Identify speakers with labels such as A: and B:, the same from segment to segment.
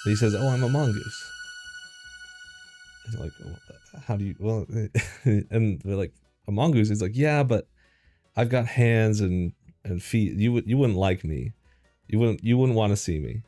A: And he says, "Oh, I'm a mongoose." He's like, well, "How do you?" Well, and they're like, "A mongoose." He's like, "Yeah, but I've got hands and feet. You wouldn't like me. You wouldn't want to see me."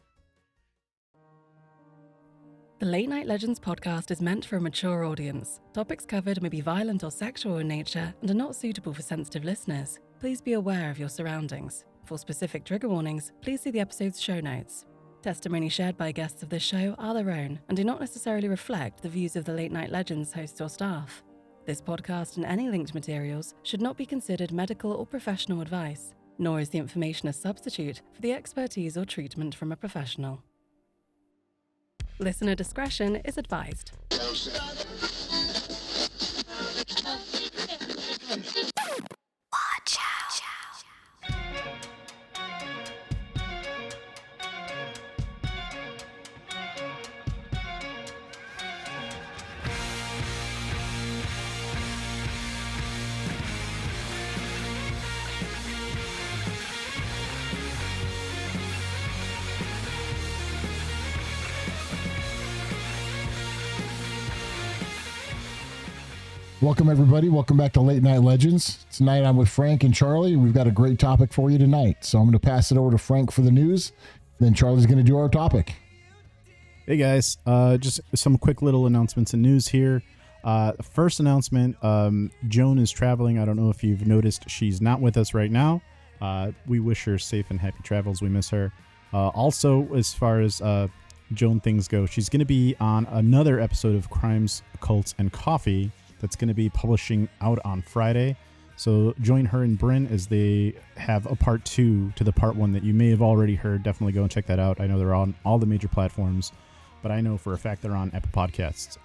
B: The Late Night Legends podcast is meant for a mature audience. Topics covered may be violent or sexual in nature and are not suitable for sensitive listeners. Please be aware of your surroundings. For specific trigger warnings, please see the episode's show notes. Testimony shared by guests of this show are their own and do not necessarily reflect the views of the Late Night Legends hosts or staff. This podcast and any linked materials should not be considered medical or professional advice, nor is the information a substitute for the expertise or treatment from a professional. Listener discretion is advised. Watch out.
C: Welcome, everybody. Welcome back to Late Night Legends. Tonight I'm with Frank and Charlie, and we've got a great topic for you tonight. So I'm going to pass it over to Frank for the news, then Charlie's going to do our topic.
D: Hey, guys. Just some quick little announcements and news here. First announcement, Joan is traveling. I don't know if you've noticed, she's not with us right now. We wish her safe and happy travels. We miss her. Also, as far as Joan things go, she's going to be on another episode of Crimes, Cults, and Coffee that's going to be publishing out on Friday. So join her and Bryn as they have a part 2 to the part 1 that you may have already heard. Definitely go and check that out. I know they're on all the major platforms, but I know for a fact they're on Apple Podcasts.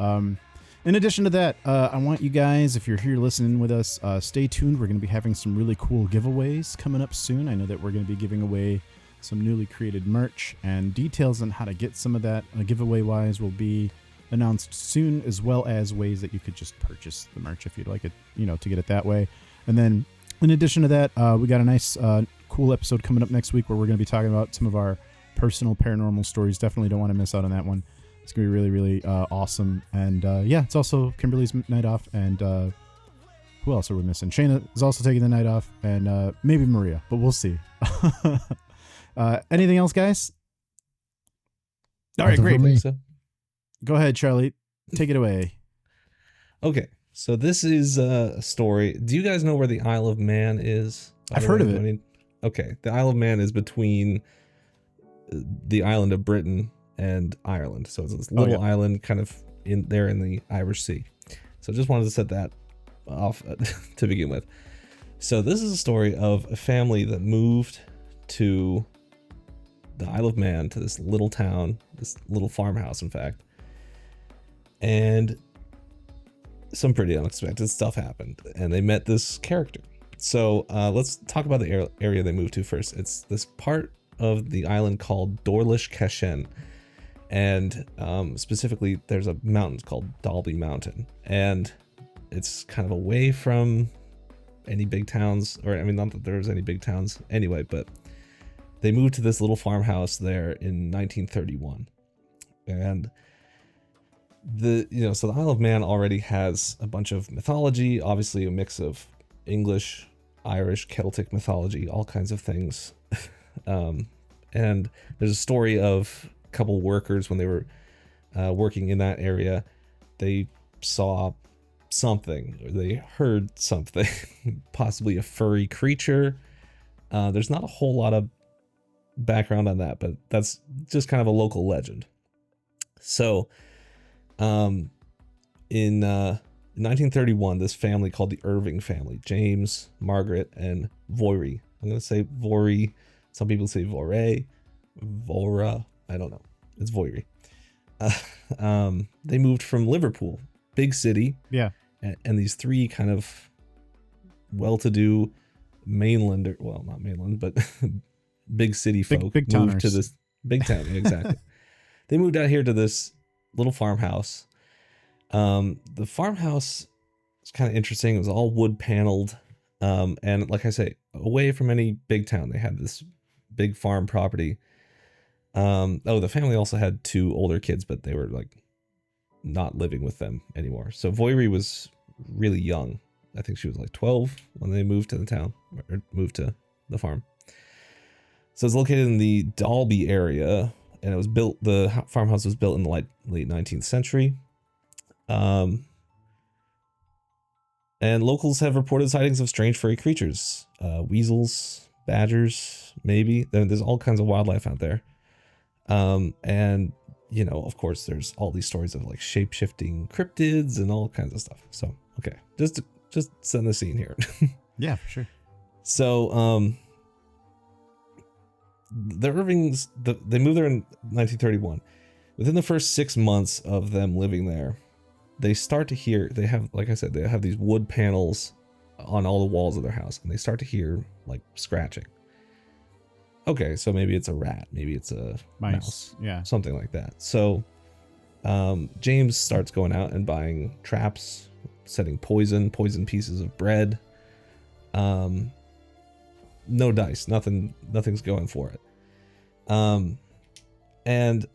D: In addition to that, I want you guys, if you're here listening with us, stay tuned. We're going to be having some really cool giveaways coming up soon. I know that we're going to be giving away some newly created merch, and details on how to get some of that giveaway-wise will be announced soon, as well as ways that you could just purchase the merch if you'd like it, to get it that way. And then in addition to that, we got a nice, cool episode coming up next week where we're going to be talking about some of our personal paranormal stories. Definitely don't want to miss out on that one. It's going to be really, really awesome. And yeah, it's also Kimberly's night off. And who else are we missing? Shayna is also taking the night off, and maybe Maria, but we'll see. Anything else, guys? All right, great. Go ahead, Charlie. Take it away.
A: Okay, so this is a story. Do you guys know where the Isle of Man is?
D: I've heard of it.
A: Okay, the Isle of Man is between the island of Britain and Ireland. So it's this little island kind of in the Irish Sea. So just wanted to set that off to begin with. So this is a story of a family that moved to the Isle of Man, to this little town, this little farmhouse, in fact. And some pretty unexpected stuff happened, and they met this character. So let's talk about the area they moved to first. It's this part of the island called Dorlish Cashen, and specifically there's a mountain called Dalby Mountain, and it's kind of away from any big towns, or I mean, not that there's any big towns anyway, but they moved to this little farmhouse there in 1931, and so the Isle of Man already has a bunch of mythology, obviously a mix of English, Irish, Celtic mythology, all kinds of things. And there's a story of a couple workers when they were working in that area. They saw something, or they heard something, possibly a furry creature. There's not a whole lot of background on that, but that's just kind of a local legend. So in 1931, this family called the Irving family, James, Margaret, and Vory. I'm going to say Vory. Some people say Vore, Vora. I don't know. It's Vory. They moved from Liverpool, big city.
D: Yeah.
A: And these three kind of well-to-do mainland, well, not mainland, but big city folk
D: big
A: moved to this big town. Exactly. They moved out here to this little farmhouse. The farmhouse is kind of interesting. It was all wood paneled, and like I say, away from any big town. They had this big farm property, The family also had 2 older kids, but they were like not living with them anymore. So Voiri was really young. I think she was like 12 when they moved to the town, or moved to the farm. So it's located in the Dalby area, and it was built, the farmhouse was built in the late 19th century. And locals have reported sightings of strange furry creatures, weasels, badgers, maybe. There's all kinds of wildlife out there. And you know, of course, there's all these stories of like shape-shifting cryptids and all kinds of stuff. So, okay, just setting the scene here.
D: Yeah, for sure.
A: So, the Irvings, they moved there in 1931. Within the first 6 months of them living there, they start to hear, they have, like I said, they have these wood panels on all the walls of their house, and they start to hear like scratching. Okay, so maybe it's a rat, maybe it's a mouse,
D: yeah,
A: something like that. So James starts going out and buying traps, setting poison pieces of bread. No dice, nothing's going for it. And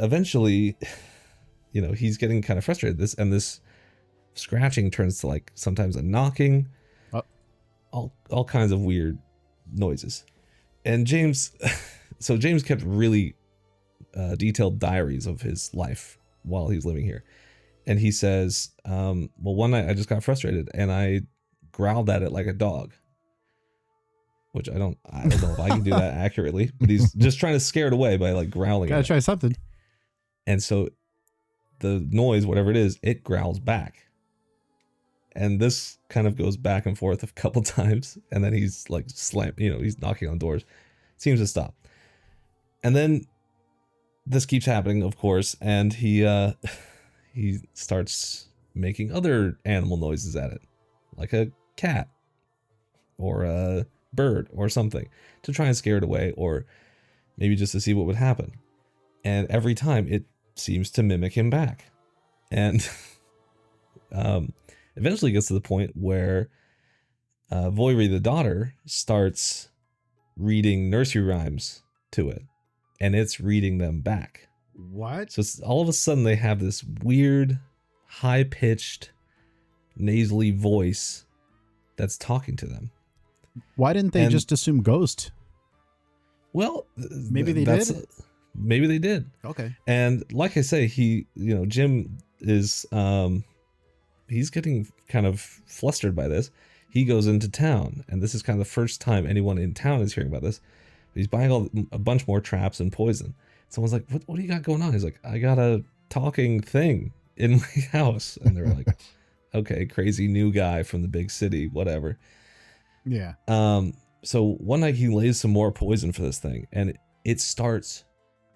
A: eventually, you know, he's getting kind of frustrated. This scratching turns to like sometimes a knocking, all kinds of weird noises. And James kept really detailed diaries of his life while he's living here. And he says, well, one night I just got frustrated and I growled at it like a dog. Which I don't know if I can do that accurately, but he's just trying to scare it away by like growling.
D: Gotta try something.
A: And so the noise, whatever it is, it growls back. And this kind of goes back and forth a couple times, and then he's like he's knocking on doors. Seems to stop. And then this keeps happening, of course, and he starts making other animal noises at it, like a cat or a bird or something, to try and scare it away, or maybe just to see what would happen. And every time it seems to mimic him back. And eventually gets to the point where Voiri, the daughter, starts reading nursery rhymes to it, and it's reading them back.
D: What?
A: So all of a sudden they have this weird, high-pitched, nasally voice that's talking to them.
D: Why didn't they just assume ghost?
A: Well,
D: maybe they did.
A: Maybe they did.
D: Okay.
A: And like I say, Jim is he's getting kind of flustered by this. He goes into town, and this is kind of the first time anyone in town is hearing about this. He's buying a bunch more traps and poison. Someone's like, what do you got going on? He's like, I got a talking thing in my house. And they're like, okay, crazy new guy from the big city, whatever.
D: Yeah.
A: So one night he lays some more poison for this thing, and it starts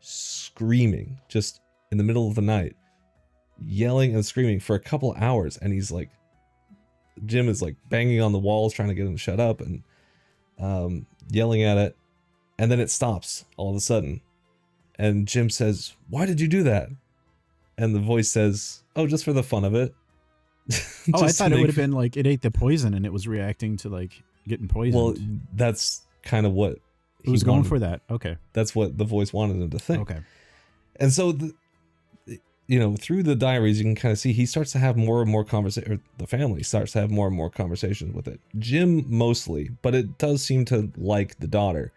A: screaming just in the middle of the night, yelling and screaming for a couple hours. And he's like, Jim is like banging on the walls trying to get him to shut up and yelling at it. And then it stops all of a sudden. And Jim says, "Why did you do that?" And the voice says, "Oh, just for the fun of it."
D: Oh, I thought it would have been like it ate the poison and it was reacting to like getting poisoned.
A: Well, that's kind of what
D: it was going for. That. Okay.
A: That's what the voice wanted him to think.
D: Okay.
A: And so, through the diaries, you can kind of see he starts to have more and more conversation, or the family starts to have more and more conversations with it. Jim mostly, but it does seem to like the daughter.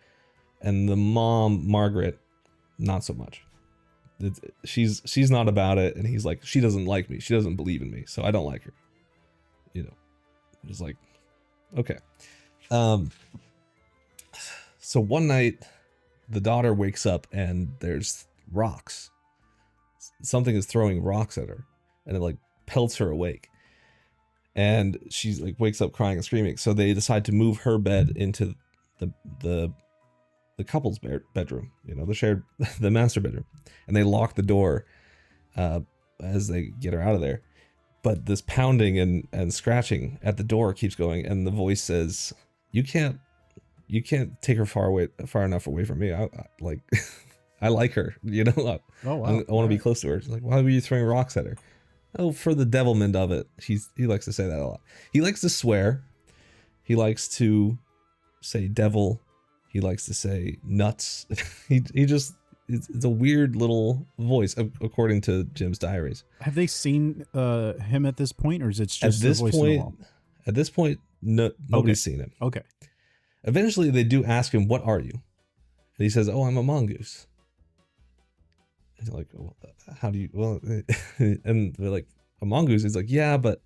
A: And the mom, Margaret, not so much. She's not about it, and he's like, she doesn't like me. She doesn't believe in me, so I don't like her. Just like, okay. So one night, the daughter wakes up, and there's rocks. Something is throwing rocks at her, and it like pelts her awake. And she's like wakes up crying and screaming. So they decide to move her bed into the couple's bedroom, the master bedroom, and they lock the door as they get her out of there. But this pounding and scratching at the door keeps going, and the voice says, "You can't take her far enough away from me. I like her,
D: Oh wow.
A: I want to be close to her." She's like, "Why were you throwing rocks at her?" "Oh, for the devilment of it." He likes to say that a lot. He likes to swear. He likes to say devil. He likes to say nuts. he just it's a weird little voice, according to Jim's diaries.
D: Have they seen him at this point, or is it just
A: At
D: the
A: this
D: voice in the wall?
A: point, at this point, nobody's seen him.
D: Okay.
A: Eventually, they do ask him, "What are you?" And he says, "Oh, I'm a mongoose." And they're like, well, "How do you?" Well, and they're like, "A mongoose?" He's like, "Yeah, but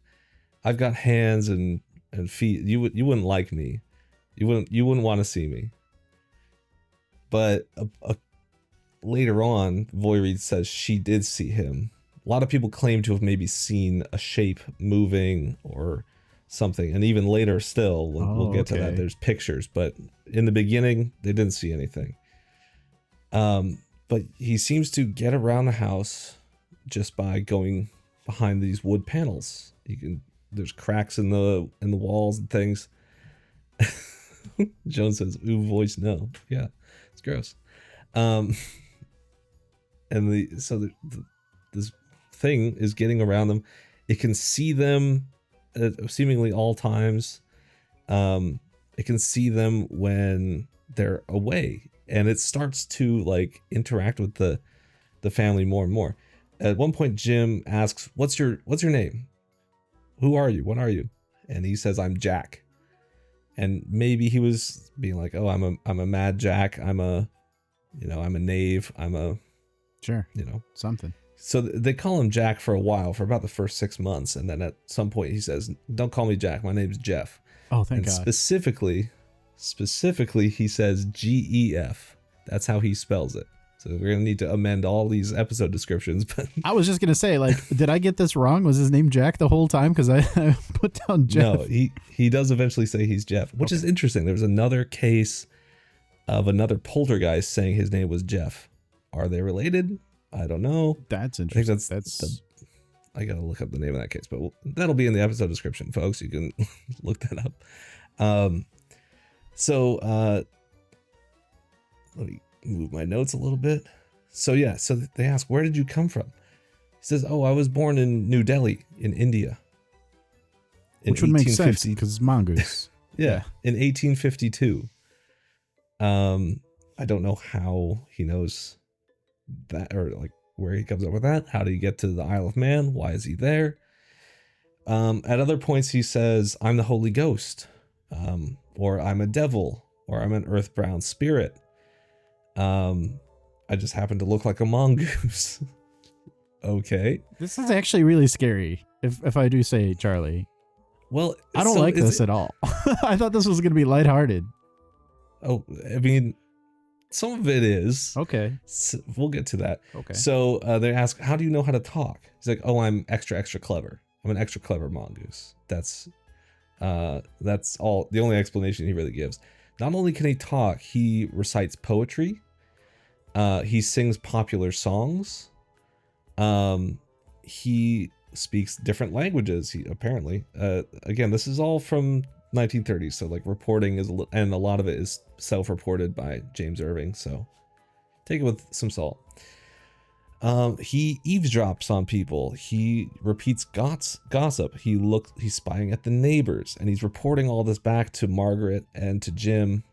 A: I've got hands and feet. You wouldn't like me. You wouldn't want to see me." But later on, Voirrey says she did see him. A lot of people claim to have maybe seen a shape moving or something, and even later still, we'll get to that. There's pictures, but in the beginning, they didn't see anything. But he seems to get around the house just by going behind these wood panels. There's cracks in the walls and things. Joan says, "Ooh, voice, no." Yeah, it's gross. And this thing is getting around them. It can see them at seemingly all times. It can see them when they're away, and it starts to like interact with the family more and more. At one point, Jim asks, what's your name? Who are you? What are you?" And he says, "I'm Jack." And maybe he was being like, "Oh, I'm a mad Jack. I'm a knave. I'm a
D: Sure, something." So
A: they call him Jack for a while, for about the first 6 months, and then at some point he says, "Don't call me Jack. My name's Gef."
D: Oh, thank God.
A: Specifically, he says Gef. That's how he spells it. So we're gonna need to amend all these episode descriptions. But
D: I was just gonna say, like, did I get this wrong? Was his name Jack the whole time? Because I put down Jeff.
A: No, he does eventually say he's Gef, which is interesting. There was another case of another poltergeist saying his name was Gef. Are they related? I don't know.
D: That's interesting.
A: I think I gotta look up the name of that case, but that'll be in the episode description, folks. You can look that up. Let me move my notes a little bit. So they ask, "Where did you come from?" He says, "Oh, I was born in New Delhi in India."
D: Which would make sense because mongoose.
A: Yeah, in 1852. I don't know how he knows that, or like where he comes up with that. How did he get to the Isle of Man? Why is he there? At other points he says, "I'm the Holy Ghost," or "I'm a devil," or "I'm an earthbound spirit." I just happen to look like a mongoose. Okay.
D: This is actually really scary, if I do say, Charlie.
A: Well,
D: I don't like this at all. I thought this was going to be lighthearted.
A: Oh, I mean, some of it is.
D: Okay.
A: So we'll get to that.
D: Okay.
A: So they ask, "How do you know how to talk?" He's like, "Oh, I'm extra clever. I'm an extra clever mongoose." That's all. The only explanation he really gives. Not only can he talk, he recites poetry. He sings popular songs. He speaks different languages. He apparently, again, this is all from 1930s, so like reporting is, and a lot of it is self-reported by James Irving. So take it with some salt. He eavesdrops on people. He repeats gossip. He's spying at the neighbors, and he's reporting all this back to Margaret and to Jim.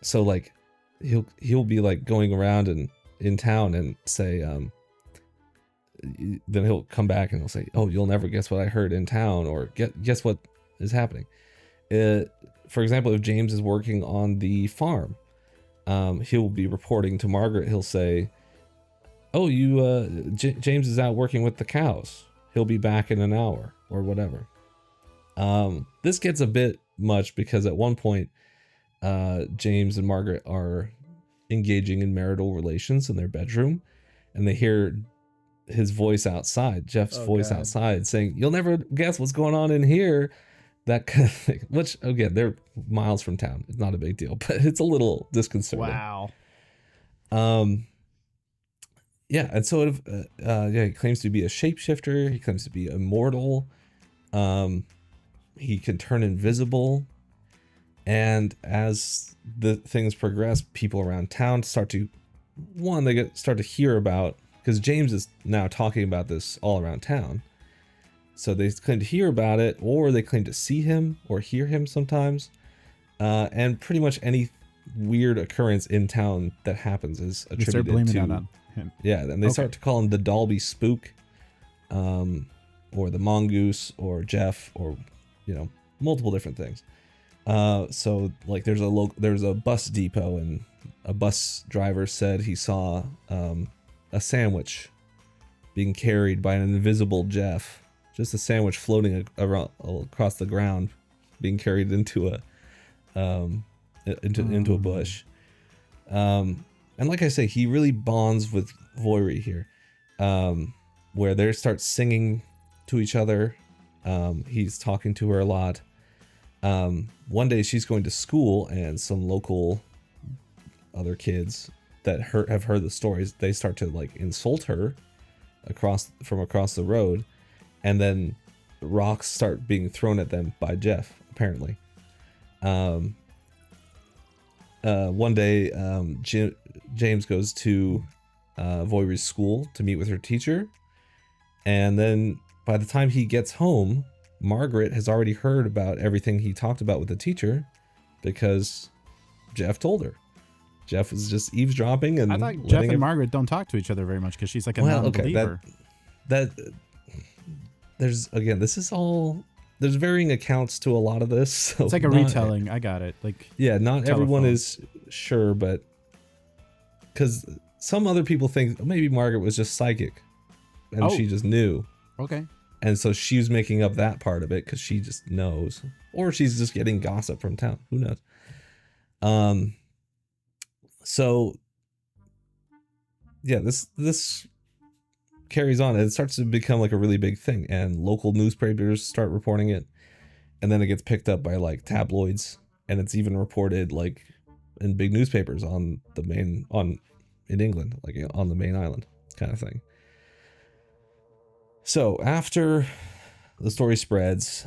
A: So like he'll be like going around and in town and say, then he'll come back and he'll say, "Oh, you'll never guess what I heard in town," or guess what is happening. For example, if James is working on the farm, he'll be reporting to Margaret. He'll say, "Oh, James is out working with the cows. He'll be back in an hour," or whatever. This gets a bit much because at one point, James and Margaret are engaging in marital relations in their bedroom, and they hear his voice outside, Jeff's voice outside, saying, "You'll never guess what's going on in here." That kind of thing. Which, again, they're miles from town. It's not a big deal, but it's a little disconcerting.
D: Wow.
A: Yeah, and so he claims to be a shapeshifter. He claims to be immortal. He can turn invisible. And as the things progress, people around town start to hear about, because James is now talking about this all around town. So they claim to hear about it, or they claim to see him or hear him sometimes. and pretty much any weird occurrence in town that happens is
D: They start
A: attributed
D: blaming
A: to
D: that on him.
A: Yeah, and they start to call him the Dalby Spook, or the Mongoose, or Gef, or multiple different things. So like there's a bus depot, and a bus driver said he saw a sandwich being carried by an invisible Gef, just a sandwich floating around across the ground, being carried into a bush. And like I say, he really bonds with Voiri here, where they start singing to each other. He's talking to her a lot. One day she's going to school, and some local other kids that have heard the stories, they start to like insult her from across the road, and then rocks start being thrown at them by Gef, apparently. One day, James goes to Voiri's school to meet with her teacher, and then by the time he gets home, Margaret has already heard about everything he talked about with the teacher, because Gef told her. Gef was just eavesdropping, and
D: I thought Gef and Margaret don't talk to each other very much because she's like a non-believer.
A: That there's there's varying accounts to a lot of this. So
D: it's like a retelling. I got it. Like,
A: yeah, not everyone is sure, but because some other people think maybe Margaret was just psychic, and she just knew.
D: Okay.
A: And so she was making up that part of it because she just knows, or she's just getting gossip from town. Who knows? So yeah, this carries on, and it starts to become like a really big thing, and local newspapers start reporting it, and then it gets picked up by like tabloids, and it's even reported like in big newspapers in England, like on the main island kind of thing. So after the story spreads,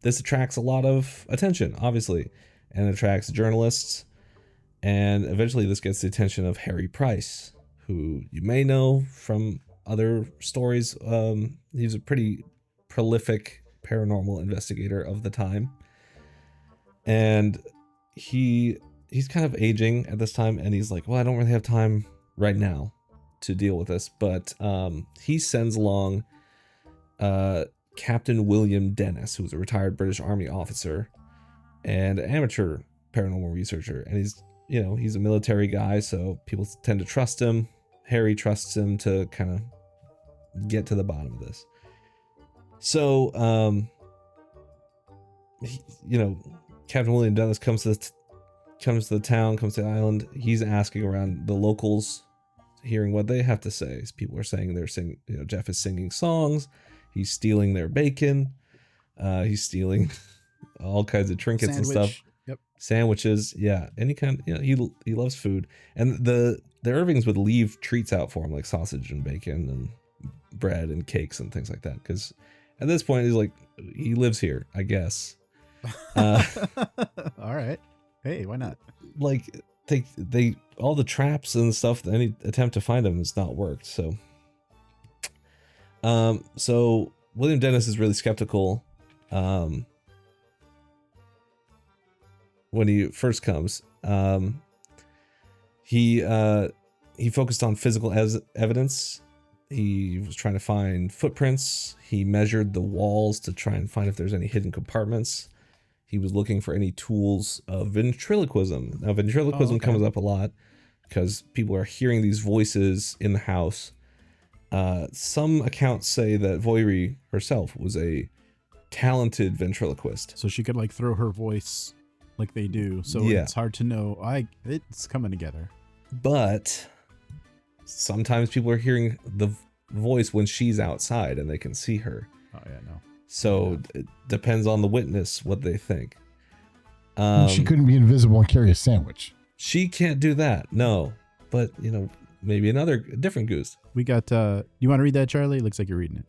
A: this attracts a lot of attention, obviously, and attracts journalists. And eventually this gets the attention of Harry Price, who you may know from other stories. He's a pretty prolific paranormal investigator of the time. And he's kind of aging at this time, and he's like, well, I don't really have time right now to deal with this. But he sends along Captain William Dennis, who was a retired British Army officer and an amateur paranormal researcher. And he's a military guy, so people tend to trust him. Harry trusts him to kind of get to the bottom of this. So, Captain William Dennis comes to the town, comes to the island. He's asking around the locals, hearing what they have to say. People are saying Gef is singing songs. He's stealing their bacon. He's stealing all kinds of trinkets and stuff.
D: Yep.
A: Sandwiches, yeah, any kind. He loves food, and the Irvings would leave treats out for him, like sausage and bacon and bread and cakes and things like that. Because at this point, he's like, he lives here, I guess.
D: All right. Hey, why not?
A: Like they all the traps and stuff. Any attempt to find him has not worked. So William Dennis is really skeptical. When he first comes, he focused on physical evidence. He was trying to find footprints. He measured the walls to try and find if there's any hidden compartments. He was looking for any tools of ventriloquism. Now, ventriloquism comes up a lot because people are hearing these voices in the house. Some accounts say that Voiri herself was a talented ventriloquist.
D: So she could like throw her voice like they do. So it's hard to know. It's coming together.
A: But sometimes people are hearing the voice when she's outside and they can see her.
D: Oh yeah, no.
A: So it depends on the witness what they think.
C: She couldn't be invisible and carry a sandwich.
A: She can't do that, no. But maybe a different goose.
D: We got. You want to read that, Charlie? It looks like you're reading it.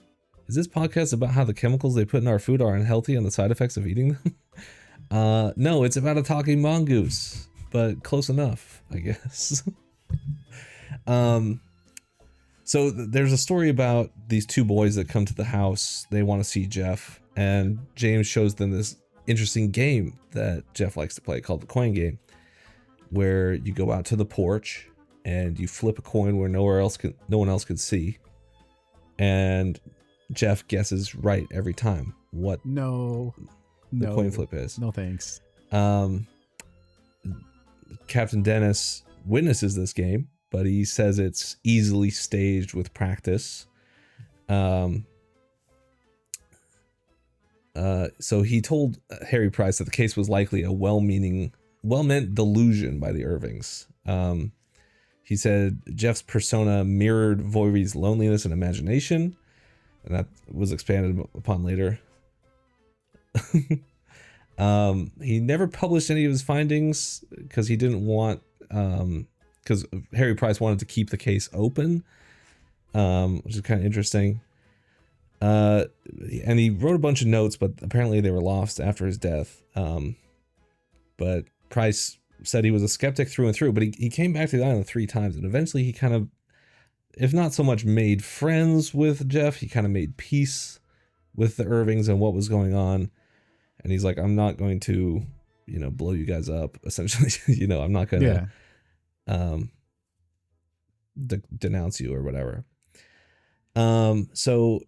A: Is this podcast about how the chemicals they put in our food are unhealthy and the side effects of eating them? No, it's about a talking mongoose, but close enough, I guess. So there's a story about these two boys that come to the house. They want to see Gef, and James shows them this interesting game that Gef likes to play called the coin game, where you go out to the porch and you flip a coin where no one else can see, and Gef guesses right every time what the coin flip is.
D: No thanks.
A: Captain Dennis witnesses this game, but he says it's easily staged with practice. So he told Harry Price that the case was likely a well-meant delusion by the Irvings. He said Jeff's persona mirrored Voiry's loneliness and imagination, and that was expanded upon later. He never published any of his findings because he didn't want, because Harry Price wanted to keep the case open, which is kind of interesting. And he wrote a bunch of notes, but apparently they were lost after his death. But Price said he was a skeptic through and through, but he came back to the island 3 times, and eventually he kind of, if not so much made friends with Gef, he kind of made peace with the Irvings and what was going on. And he's like, I'm not going to, blow you guys up, essentially. I'm not going to denounce you or whatever. So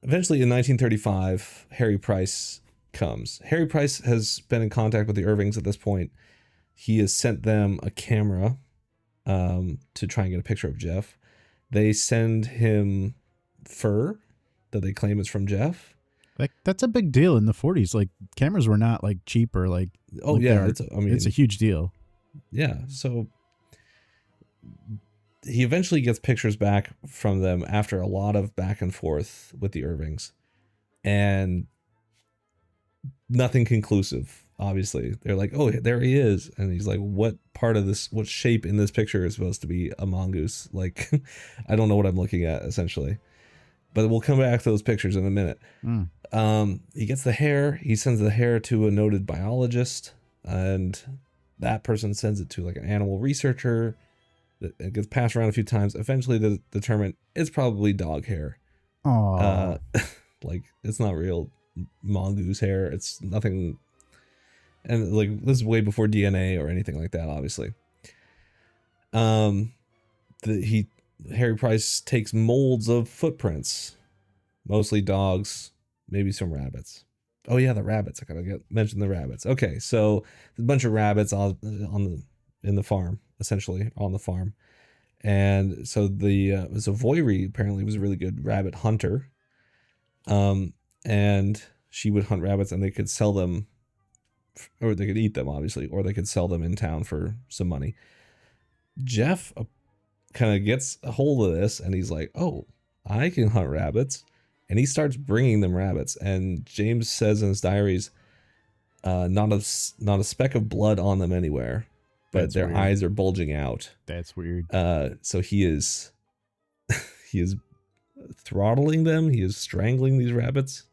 A: eventually in 1935, Harry Price comes. Harry Price has been in contact with the Irvings at this point. He has sent them a camera to try and get a picture of Gef. They send him fur that they claim is from Gef.
D: Like, that's a big deal in the 40s. Like, cameras were not like cheap or like, it's a huge deal.
A: Yeah. So he eventually gets pictures back from them after a lot of back and forth with the Irvings, and nothing conclusive. Obviously, they're like, oh, there he is. And he's like, what part of this, what shape in this picture is supposed to be a mongoose? Like, I don't know what I'm looking at, essentially. But we'll come back to those pictures in a minute. He gets the hair. He sends the hair to a noted biologist, and that person sends it to like an animal researcher. It gets passed around a few times. Eventually, they determine it's probably dog hair. Like, it's not real mongoose hair. It's nothing. And like, this is way before DNA or anything like that, obviously. Harry Price takes molds of footprints, mostly dogs, maybe some rabbits. Oh yeah, the rabbits. I gotta mention the rabbits. Okay, so there's a bunch of rabbits in the farm, essentially on the farm, and so Voiry apparently was a really good rabbit hunter, and she would hunt rabbits, and they could sell them, or they could eat them, obviously, or they could sell them in town for some money. Gef kind of gets a hold of this, and he's like, oh, I can hunt rabbits, and he starts bringing them rabbits. And James says in his diaries, not a speck of blood on them anywhere, but that's their weird. Eyes are bulging out.
D: That's weird.
A: So he is throttling them. He is strangling these rabbits.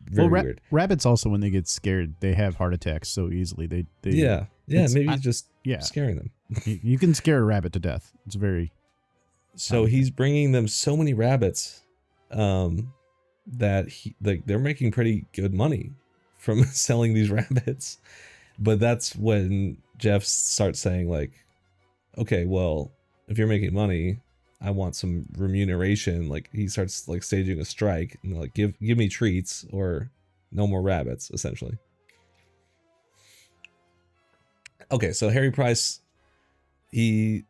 A: Very weird.
D: Rabbits also, when they get scared, they have heart attacks so easily. They maybe he's just scaring them. You can scare a rabbit to death. It's very.
A: So he's bringing them so many rabbits, that they're making pretty good money from selling these rabbits. But that's when Gef starts saying like, okay, well, if you're making money, I want some remuneration. Like, he starts like staging a strike and like, give me treats or no more rabbits, essentially. Okay, so Harry Price, he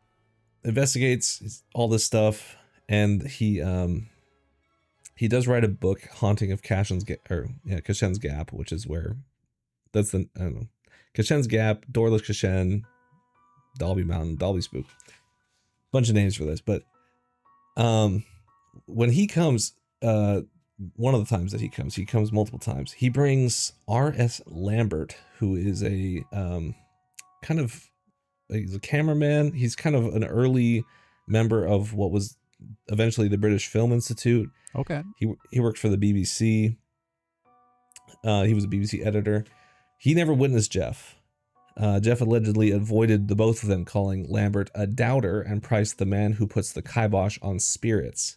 A: investigates all this stuff, and he does write a book, Haunting of Cashen's Gap, which is where Cashen's Gap, Doorless Cashen, Dalby Mountain, Dalby Spook. Bunch of names for this, but when he comes, one of the times that he comes multiple times. He brings R.S. Lambert, who is a he's a cameraman. He's kind of an early member of what was eventually the British Film Institute.
D: Okay.
A: He worked for the BBC. He was a BBC editor. He never witnessed Gef. Gef allegedly avoided the both of them, calling Lambert a doubter and Price the man who puts the kibosh on spirits.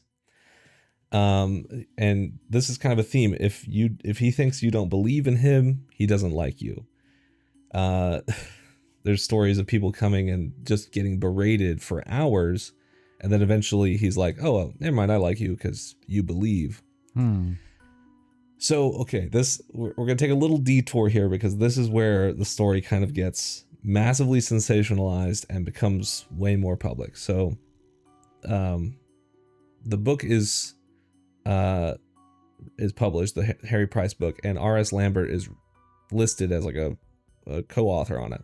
A: And this is kind of a theme. If he thinks you don't believe in him, he doesn't like you. There's stories of people coming and just getting berated for hours, and then eventually he's like, oh, well, never mind, I like you because you believe. So, okay, we're going to take a little detour here, because this is where the story kind of gets massively sensationalized and becomes way more public. So, the book is published, the Harry Price book, and R.S. Lambert is listed as like a co-author on it.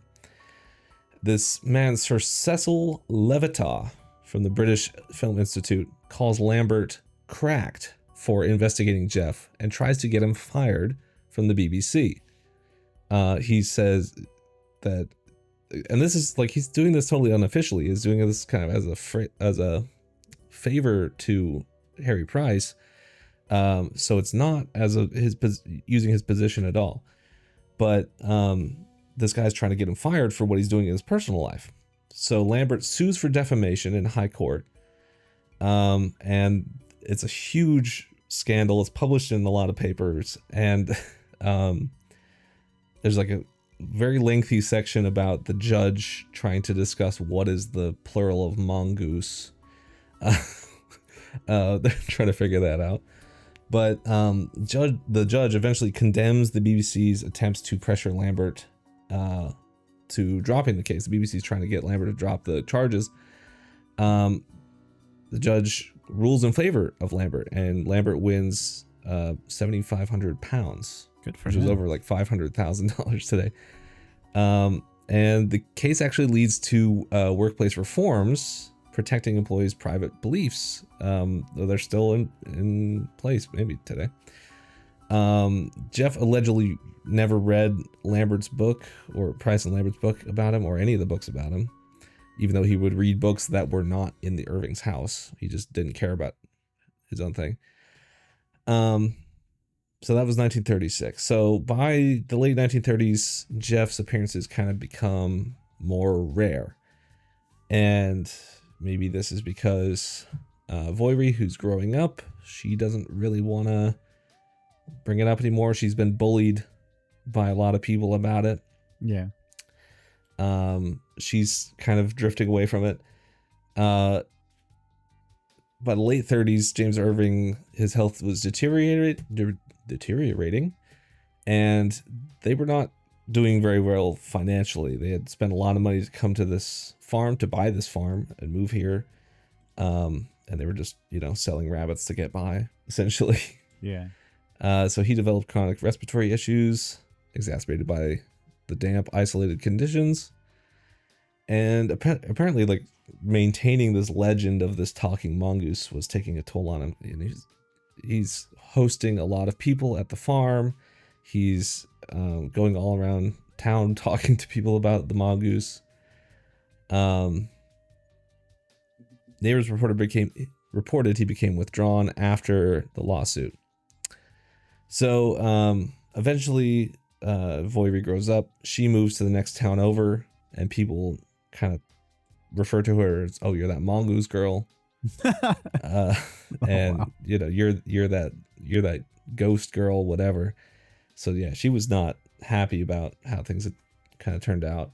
A: This man, Sir Cecil Levitas from the British Film Institute, calls Lambert cracked for investigating Gef and tries to get him fired from the BBC. He says that, and this is like, he's doing this totally unofficially. He's doing this kind of as a favor to Harry Price. So it's not as using his position at all. But this guy's trying to get him fired for what he's doing in his personal life. So Lambert sues for defamation in high court. And it's a huge scandal. It's published in a lot of papers. And there's like a very lengthy section about the judge trying to discuss what is the plural of mongoose. They're trying to figure that out. But the judge eventually condemns the BBC's attempts to pressure Lambert to dropping the case. The BBC is trying to get Lambert to drop the charges. The judge rules in favor of Lambert, and Lambert wins £7,500.
D: Good for
A: which
D: him.
A: is over like $500,000 today. And the case actually leads to workplace reforms protecting employees' private beliefs, though they're still in place maybe today. Gef allegedly never read Lambert's book, or Price and Lambert's book about him, or any of the books about him, even though he would read books that were not in the Irving's house. He just didn't care about his own thing. So that was 1936. So by the late 1930s, Gef's appearances kind of become more rare. And maybe this is because Voiry, who's growing up, she doesn't really want to bring it up anymore. She's been bullied by a lot of people about it.
D: Yeah.
A: She's kind of drifting away from it. By the late 30s, James Irving, his health was deteriorating, and they were not doing very well financially. They had spent a lot of money to come to this farm, to buy this farm and move here. And they were just, selling rabbits to get by, essentially.
D: Yeah.
A: So he developed chronic respiratory issues, exacerbated by the damp, isolated conditions. And apparently, like, maintaining this legend of this talking mongoose was taking a toll on him. And he's hosting a lot of people at the farm. He's going all around town talking to people about the mongoose. Neighbors reported he became withdrawn after the lawsuit. So eventually, Voiry grows up. She moves to the next town over, and people kind of refer to her as, "Oh, you're that mongoose girl," and
D: wow.
A: you're that ghost girl, whatever. So yeah, she was not happy about how things had kind of turned out.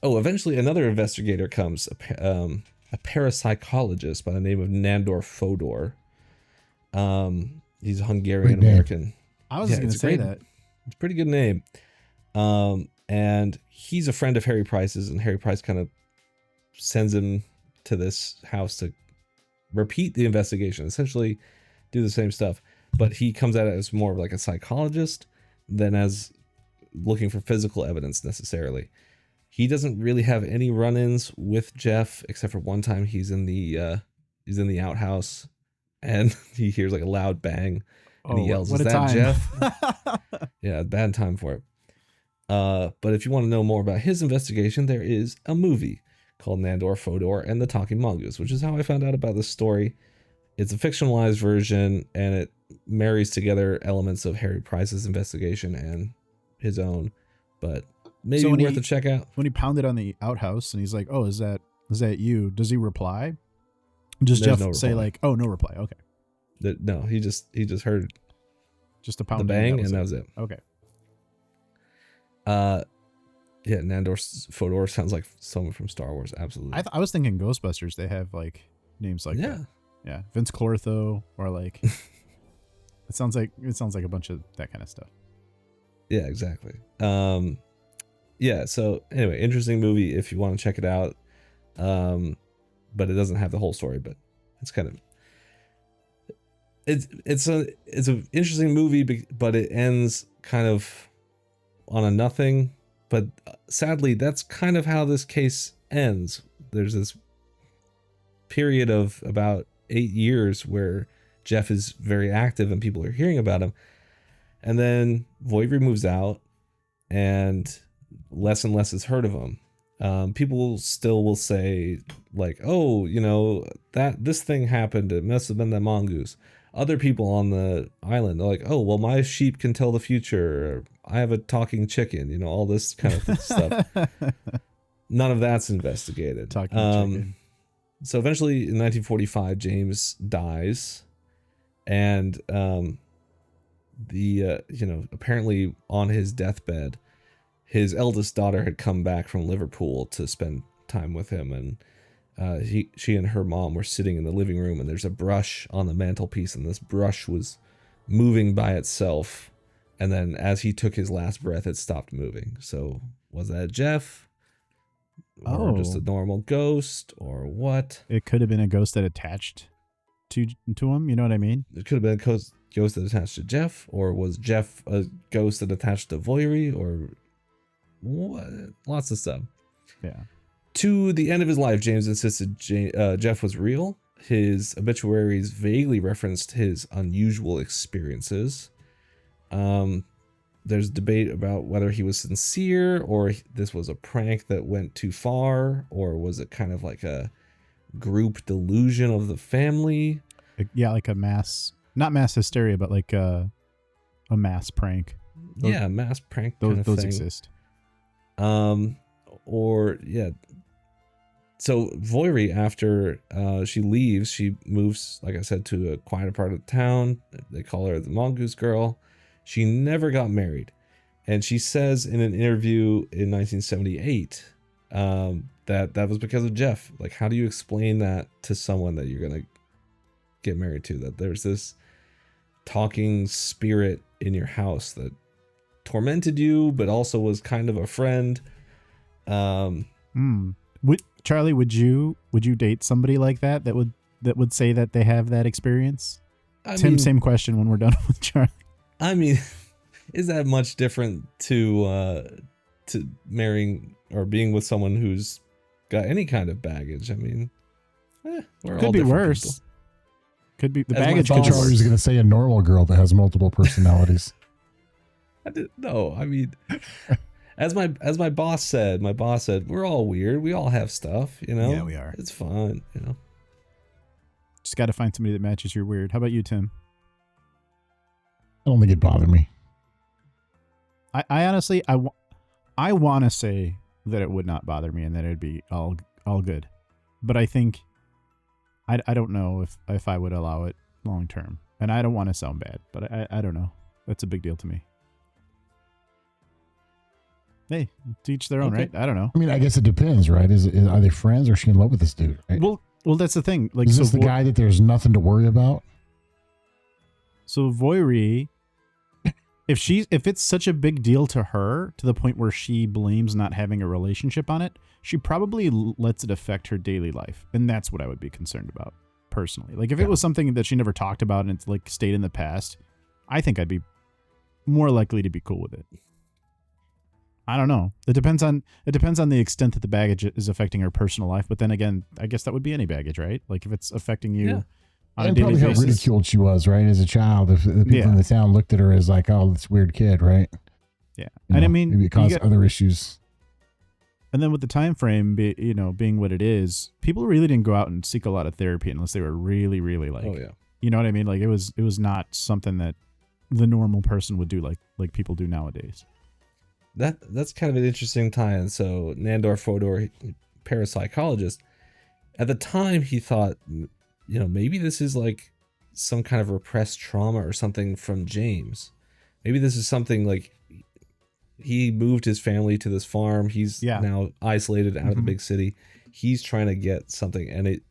A: Eventually another investigator comes, a parapsychologist by the name of Nandor Fodor. He's a Hungarian American.
D: I was going to say that.
A: It's a pretty good name. And he's a friend of Harry Price's, and Harry Price kind of sends him to this house to repeat the investigation, essentially do the same stuff. But he comes at it as more of like a psychologist than as looking for physical evidence necessarily. He doesn't really have any run-ins with Gef, except for one time he's in the outhouse, and he hears like a loud bang, and he yells, "Is that Gef?" Yeah, bad time for it. But if you want to know more about his investigation, there is a movie called Nandor Fodor and the Talking Mongoose, which is how I found out about this story. It's a fictionalized version, and it marries together elements of Harry Price's investigation and his own, but maybe worth a check out.
D: When he pounded on the outhouse and he's like, "Oh, is that you?" Does he reply? Does
A: There's
D: Jeff
A: no
D: say
A: reply.
D: like, "Oh, no reply"? Okay,
A: No, he just heard
D: just a
A: the
D: pounding.
A: bang, and that was it.
D: Okay.
A: Yeah, Nandor Fodor sounds like someone from Star Wars. Absolutely.
D: I was thinking Ghostbusters. They have like names like that. Yeah, Vince Clortho or like. it sounds like a bunch of that kind of stuff.
A: Yeah, exactly. Yeah. So anyway, interesting movie if you want to check it out. But it doesn't have the whole story. But it's kind of it's an interesting movie, but it ends kind of on a nothing. But sadly, that's kind of how this case ends. There's this period of about 8 years where Gef is very active and people are hearing about him. And then Voivre moves out and less is heard of him. People still will say like, oh, that this thing happened. It must have been that mongoose. Other people on the island are like, oh, well, my sheep can tell the future. Or, I have a talking chicken, all this kind of stuff. None of that's investigated.
D: Talking chicken.
A: So eventually in 1945, James dies. And, apparently on his deathbed, his eldest daughter had come back from Liverpool to spend time with him. And she and her mom were sitting in the living room, and there's a brush on the mantelpiece, and this brush was moving by itself. And then as he took his last breath, it stopped moving. So was that Gef? Or just a normal ghost, or what?
D: It could have been a ghost that attached to him. You know what I mean?
A: It could have been a ghost that attached to Gef, or was Gef a ghost that attached to Voivre, or what? Lots of stuff.
D: Yeah. To
A: the end of his life, James insisted Gef was real. His obituaries vaguely referenced his unusual experiences. There's debate about whether he was sincere, or this was a prank that went too far, or was it kind of like a group delusion of the family?
D: Yeah, like a not mass hysteria, but like a mass prank.
A: Mass prank.
D: Those exist.
A: So Voivre, after she leaves, she moves, like I said, to a quieter part of the town. They call her the Mongoose Girl. She never got married. And she says in an interview in 1978 that was because of Gef. Like, how do you explain that to someone that you're going to get married to? That there's this talking spirit in your house that tormented you, but also was kind of a friend.
D: Charlie, would you date somebody like that would say that they have that experience? Tim, same question when we're done with Charlie.
A: I mean, is that much different to marrying or being with someone who's got any kind of baggage? I mean,
C: could be
D: worse.
C: People.
D: Could be the baggage.
C: I thought Charlie was going to say a normal girl that has multiple personalities.
A: No, I mean, as my boss said, we're all weird. We all have stuff,
D: Yeah, we are.
A: It's fun,
D: Just got to find somebody that matches your weird. How about you, Tim?
C: I don't think it bothered me.
D: I honestly, I want to say that it would not bother me and that it'd be all good, but I think I don't know if I would allow it long term, and I don't want to sound bad, but I don't know. That's a big deal to me. Hey, to each their own, right? I don't know.
C: I mean, I guess it depends, right? Are they friends, or is she in love with this dude? Right?
D: Well, that's the thing. Like,
C: is this the guy that there's nothing to worry about?
D: So Voivre, if it's such a big deal to her to the point where she blames not having a relationship on it, she probably lets it affect her daily life, and that's what I would be concerned about personally. Like, if it was something that she never talked about and it's like stayed in the past, I think I'd be more likely to be cool with it. I don't know. It depends on the extent that the baggage is affecting her personal life. But then again, I guess that would be any baggage, right? Like, if it's affecting you on a daily basis.
C: How ridiculed she was, right? As a child, if the people in the town looked at her as like, "Oh, this weird kid," right?
D: Yeah, and I mean,
C: maybe it caused other issues.
D: And then with the time frame, being what it is, people really didn't go out and seek a lot of therapy unless they were really, really like, you know what I mean? Like, it was not something that the normal person would do, like people do nowadays.
A: That's kind of an interesting tie-in. So Nandor Fodor, parapsychologist, at the time he thought maybe this is like some kind of repressed trauma or something from James. Maybe this is something like he moved his family to this farm. He's now isolated out of the big city. He's trying to get something, and it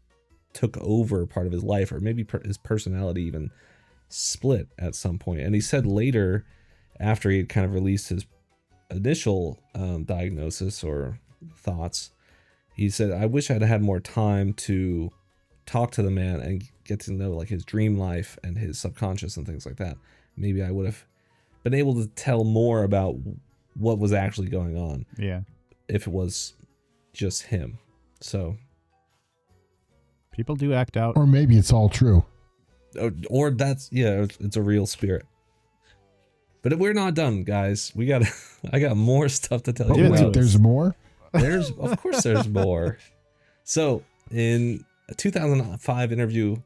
A: took over part of his life, or maybe his personality even split at some point. And he said later, after he had kind of released his initial diagnosis or thoughts, he said, I wish I'd had more time to talk to the man and get to know like his dream life and his subconscious and things like that. Maybe I would have been able to tell more about what was actually going on.
D: Yeah.
A: If it was just him. So
D: people do act out.
C: Or maybe it's all true.
A: Or that's, it's a real spirit. But we're not done, guys. I got more stuff to tell you about.
C: There's more?
A: Of course there's more. So in a 2005 interview,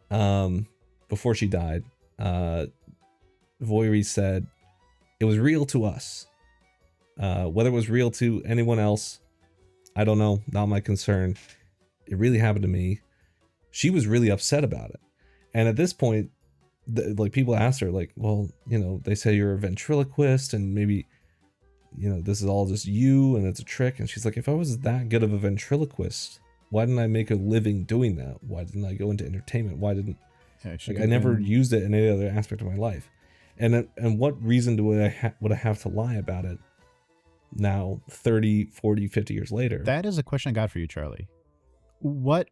A: before she died, Voiri said, it was real to us. Whether it was real to anyone else, I don't know, not my concern. It really happened to me. She was really upset about it. And at this point, like people asked her, like, well, they say you're a ventriloquist and maybe, this is all just you and it's a trick. And she's like, if I was that good of a ventriloquist, why didn't I make a living doing that? Why didn't I go into entertainment? Why didn't I never used it in any other aspect of my life? And what reason would I have to lie about it now 30, 40, 50 years later?
D: That is a question I got for you, Charlie. What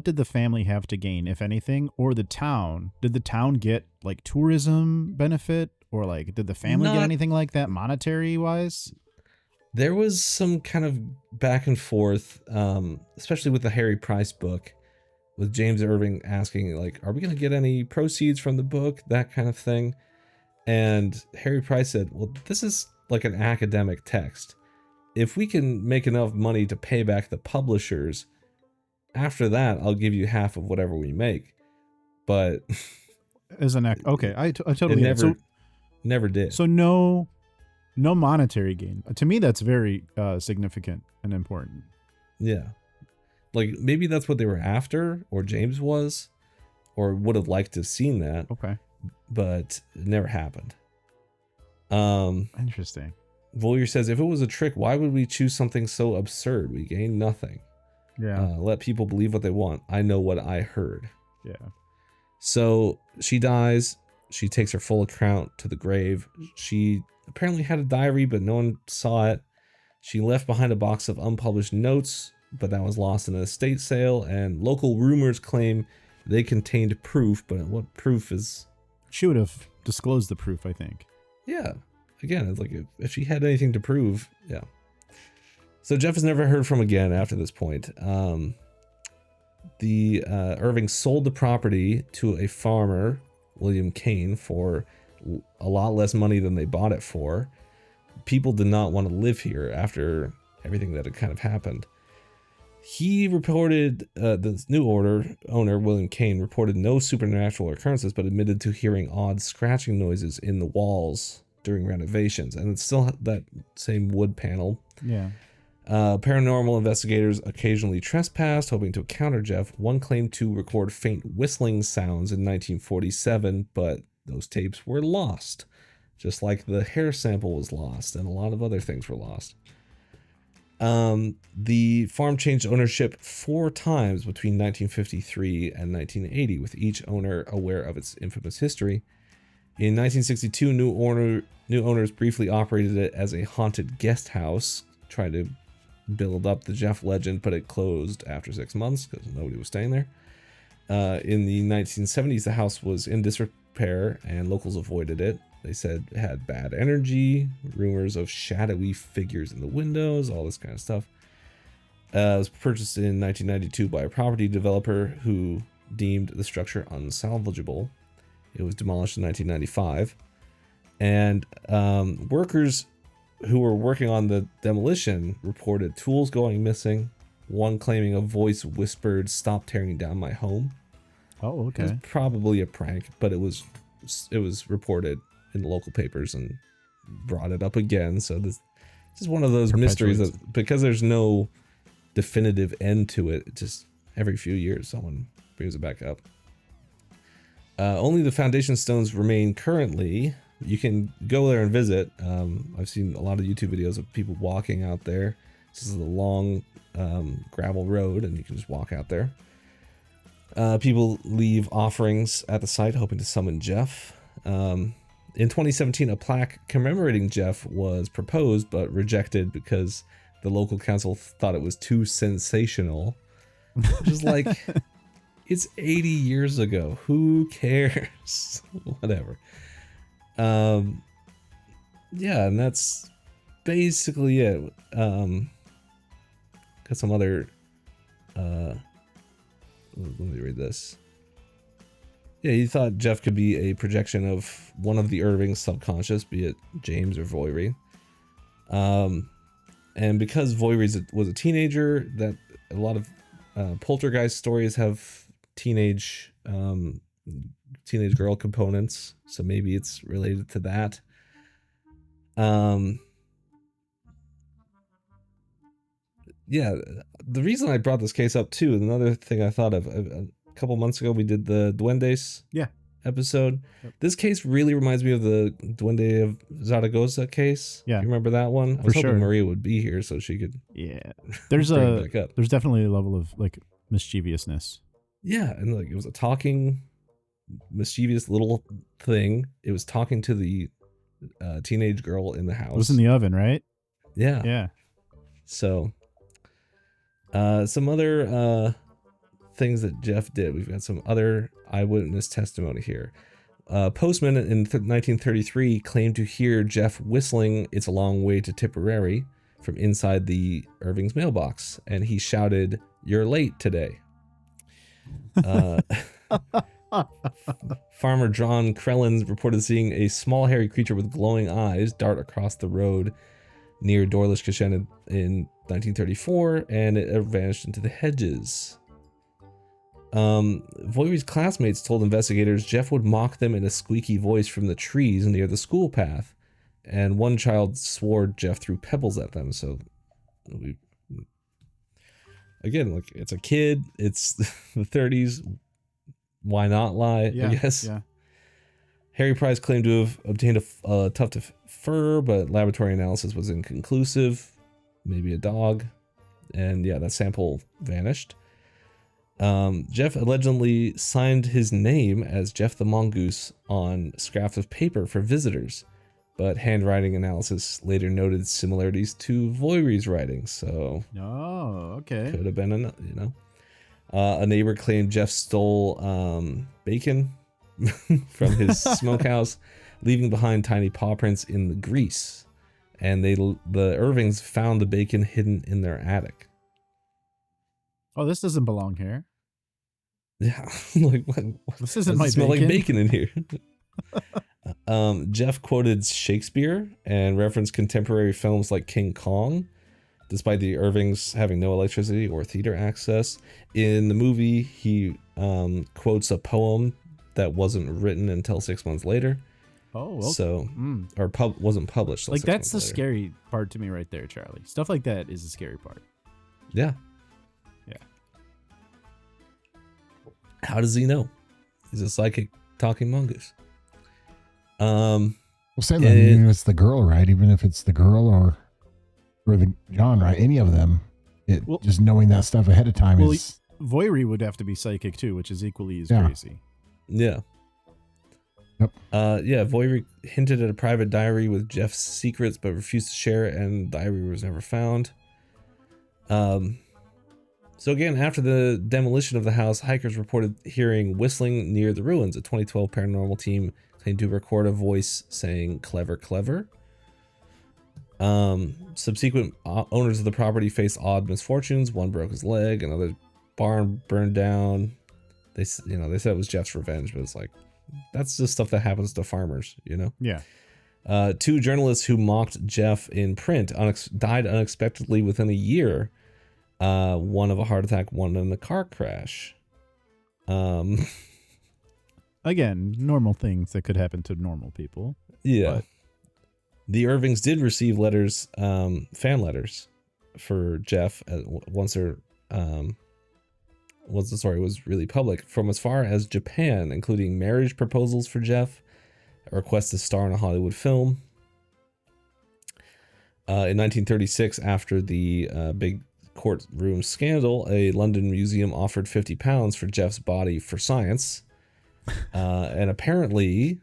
D: did the family have to gain, if anything, or the town? Did the town get like tourism benefit, or like did the family get anything like that monetary wise?
A: There was some kind of back and forth, especially with the Harry Price book, with James Irving asking like, are we going to get any proceeds from the book? That kind of thing. And Harry Price said, well, this is like an academic text. If we can make enough money to pay back the publishers, after that, I'll give you half of whatever we make. But
D: as an act, okay, I totally
A: never did.
D: So no monetary gain. To me, that's very significant and important.
A: Yeah, like maybe that's what they were after, or James was, or would have liked to have seen that.
D: Okay,
A: but it never happened.
D: Interesting.
A: Voyer says, if it was a trick, why would we choose something so absurd? We gain nothing.
D: Yeah.
A: Let people believe what they want. I know what I heard.
D: Yeah.
A: So she dies. She takes her full account to the grave. She apparently had a diary, but no one saw it. She left behind a box of unpublished notes, but that was lost in an estate sale. And local rumors claim they contained proof, but what proof is...
D: She would have disclosed the proof, I think.
A: Yeah. Again, it's like if she had anything to prove, yeah. So Gef is never heard from again after this point. Irving sold the property to a farmer, William Kane, for a lot less money than they bought it for. People did not want to live here after everything that had kind of happened. He reported, the new owner, William Kane, reported no supernatural occurrences, but admitted to hearing odd scratching noises in the walls during renovations. And it's still that same wood panel.
D: Yeah.
A: Paranormal investigators occasionally trespassed, hoping to encounter Gef. One claimed to record faint whistling sounds in 1947, but those tapes were lost, just like the hair sample was lost, and a lot of other things were lost. The farm changed ownership 4 times between 1953 and 1980, with each owner aware of its infamous history. In 1962, new owners briefly operated it as a haunted guest house, trying to build up the Gef legend, but it closed after 6 months because nobody was staying there. In the 1970s, the house was in disrepair and locals avoided it. They said it had bad energy, rumors of shadowy figures in the windows, all this kind of stuff. It was purchased in 1992 by a property developer who deemed the structure unsalvageable. It was demolished in 1995. And workers who were working on the demolition reported tools going missing, one claiming a voice whispered, "Stop tearing down my home."
D: Oh, okay.
A: It was probably a prank, but it was reported in the local papers and brought it up again. So this is one of those mysteries that, because there's no definitive end to it, just every few years someone brings it back up. Only the foundation stones remain currently. You can go there and visit. I've seen a lot of YouTube videos of people walking out there. This is a long gravel road, and you can just walk out there. People leave offerings at the site, hoping to summon Gef. In 2017, a plaque commemorating Gef was proposed, but rejected because the local council thought it was too sensational. Which is like, it's 80 years ago. Who cares? Whatever. Yeah, and that's basically it. Got some other let me read this. Yeah, he thought Gef could be a projection of one of the Irving's subconscious, be it James or Voiry. And because Voiry was a teenager, that a lot of poltergeist stories have teenage girl components, so maybe it's related to that. Yeah, the reason I brought this case up too, another thing I thought of a couple months ago, we did the Duendes episode. Yep. This case really reminds me of the Duende of Zaragoza case.
D: Yeah,
A: you remember that one? I was hoping Maria would be here so she could.
D: Yeah, there's there's definitely a level of like mischievousness.
A: Yeah, and like it was a talking, mischievous little thing. It was talking to the teenage girl in the house.
D: It was in the oven, right?
A: Yeah.
D: Yeah.
A: So, some other things that Gef did. We've got some other eyewitness testimony here. Postman in 1933 claimed to hear Gef whistling "It's a Long Way to Tipperary" from inside the Irving's mailbox, and he shouted, "You're late today." Farmer John Crellins reported seeing a small hairy creature with glowing eyes dart across the road near Dorlish Cashen in 1934, and it vanished into the hedges. Voiry's classmates told investigators Gef would mock them in a squeaky voice from the trees near the school path, and one child swore Gef threw pebbles at them. So, again, like, it's a kid, it's the 30s. Why not lie?
D: Yeah,
A: I guess.
D: Yeah.
A: Harry Price claimed to have obtained a tuft of fur, but laboratory analysis was inconclusive. Maybe a dog. And yeah, that sample vanished. Gef allegedly signed his name as Gef the Mongoose on scraps of paper for visitors, but handwriting analysis later noted similarities to Voiry's writing. So,
D: okay,
A: could have been a neighbor claimed Gef stole bacon from his smokehouse, leaving behind tiny paw prints in the grease, and the Irvings found the bacon hidden in their attic.
D: Oh, this doesn't belong here.
A: Yeah, like what?
D: This isn't my
A: smell
D: bacon.
A: Like bacon in here. Gef quoted Shakespeare and referenced contemporary films like King Kong, despite the Irvings having no electricity or theater access. In the movie, he quotes a poem that wasn't written until 6 months later.
D: Oh, okay.
A: So wasn't published.
D: Like, that's the scary part to me right there, Charlie. Stuff like that is the scary part.
A: Yeah.
D: Yeah.
A: How does he know? He's a psychic talking mongoose.
C: Well, say that even if it's the girl, right? Even if it's the girl or the John, right? Any of them, just knowing that stuff ahead of time is.
D: Voiry would have to be psychic too, which is equally as crazy.
A: Yeah.
C: Yep.
A: Voiry hinted at a private diary with Gef's secrets, but refused to share it, and the diary was never found. So again, after the demolition of the house, hikers reported hearing whistling near the ruins. A 2012 paranormal team claimed to record a voice saying "clever, clever." Subsequent owners of the property faced odd misfortunes. One broke his leg, another barn burned down. They said it was Gef's revenge, but it's like, that's just stuff that happens to farmers,
D: Yeah.
A: 2 journalists who mocked Gef in print died unexpectedly within a year. One of a heart attack, one in a car crash.
D: Again, normal things that could happen to normal people.
A: Yeah. But the Irvings did receive letters, fan letters for Gef once their the story was really public, from as far as Japan, including marriage proposals for Gef, a request to star in a Hollywood film. In 1936, after the big courtroom scandal, a London museum offered £50 for Gef's body for science. And apparently,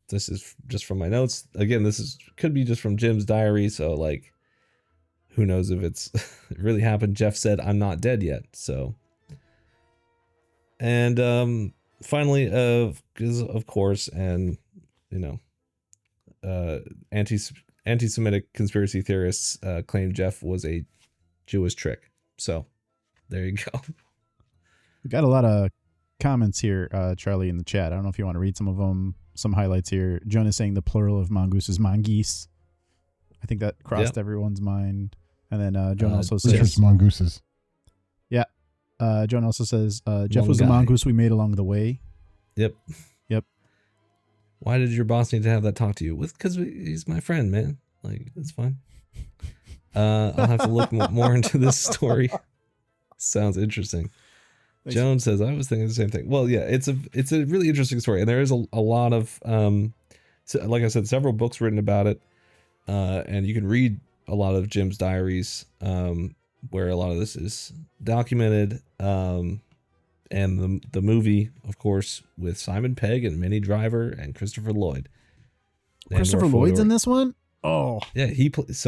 A: this is just from my notes. Again, could be just from Jim's diary, so like, who knows if it really happened. Gef said, "I'm not dead yet." So, and finally, of course, and anti-Semitic conspiracy theorists claim Gef was a Jewish trick. So, there you go.
D: We got a lot of comments here, Charlie, in the chat. I don't know if you want to read some of them. Some highlights here. Jonah saying the plural of mongoose is mongeese. I think that crossed everyone's mind. And then Jonah also says
C: mongooses.
D: Yeah. Jonah also says Gef was the mongoose we made along the way.
A: Yep. Why did your boss need to have that talk to you? Because he's my friend, man. Like, it's fine. I'll have to look more into this story. Sounds interesting. Thanks. Joan says, I was thinking the same thing. Well, yeah, it's a really interesting story. And there is a lot of, like I said, several books written about it. And you can read a lot of Jim's diaries, where a lot of this is documented. And the movie, of course, with Simon Pegg and Minnie Driver and Christopher Lloyd.
D: Christopher Lloyd's in this one? Oh.
A: Yeah, he plays